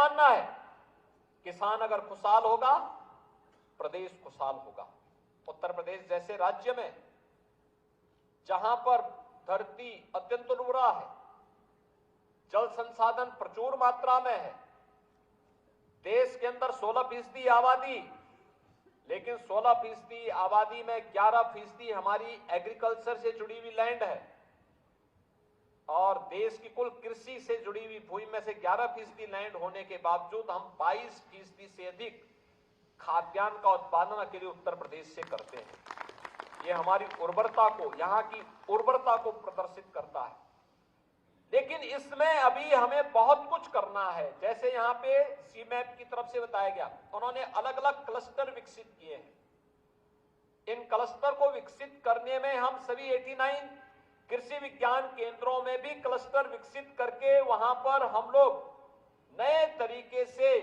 मानना है, किसान अगर खुशहाल होगा, प्रदेश खुशहाल होगा। उत्तर प्रदेश जैसे राज्य में जहां पर धरती अत्यंत उर्वरा है, जल संसाधन प्रचुर मात्रा में है, देश के अंदर 16% आबादी, लेकिन 16% आबादी में 11% हमारी एग्रीकल्चर से जुड़ी हुई लैंड है, और देश की कुल कृषि से जुड़ी हुई भूमि में से 11% लैंड होने के बावजूद हम 22% से अधिक खाद्यान्न का उत्पादन अकेले उत्तर प्रदेश से करते हैं। ये हमारी उर्वरता को, यहाँ की उर्वरता को प्रदर्शित करता है। लेकिन इसमें अभी हमें बहुत कुछ करना है। जैसे यहाँ पे सीमैप की तरफ से बताया गया, उन्होंने अलग अलग क्लस्टर विकसित किए हैं। इन क्लस्टर को विकसित करने में हम सभी 89 कृषि विज्ञान केंद्रों में भी क्लस्टर विकसित करके वहां पर हम लोग नए तरीके से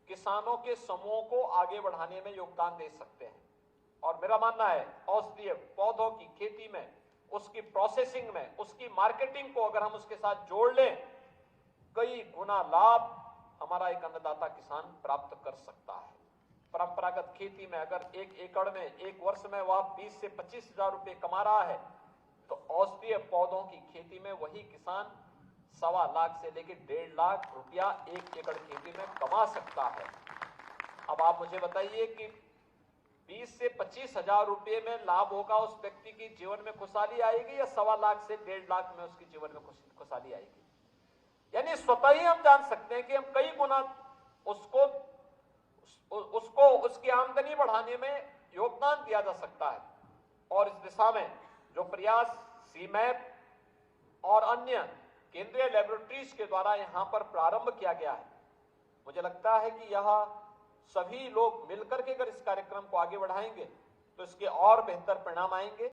किसानों के समूह को आगे बढ़ाने में योगदान दे सकते हैं। और मेरा मानना है, औषधीय पौधों की खेती में, उसकी प्रोसेसिंग में, उसकी मार्केटिंग को अगर हम उसके साथ जोड़ लें, कई गुना लाभ हमारा एक अन्नदाता किसान प्राप्त कर सकता है। परंपरागत खेती में अगर 1 एकड़ में 1 वर्ष में वह 20 से 25 हजार रुपए कमा रहा है, तो औषधीय पौधों की खेती में वही किसान 1.25 लाख से लेकर 1.5 लाख रुपया 1 एकड़ खेती में कमा सकता है। अब आप मुझे बताइए कि 20 से 25 हजार रुपये में लाभ होगा, उस व्यक्ति की जीवन में खुशहाली आएगी, या 1.25 लाख से 1.5 लाख में उसके जीवन में खुशहाली आएगी? यानी स्वतः ही हम जान सकते हैं कि हम कई गुना उसको उसकी आमदनी बढ़ाने में योगदान दिया जा सकता है। और इस दिशा में जो प्रयास सीमैप और अन्य केंद्रीय लैबोरेटरीज के द्वारा यहां पर प्रारंभ किया गया है, मुझे लगता है कि यह सभी लोग मिलकर के अगर इस कार्यक्रम को आगे बढ़ाएंगे तो इसके और बेहतर परिणाम आएंगे।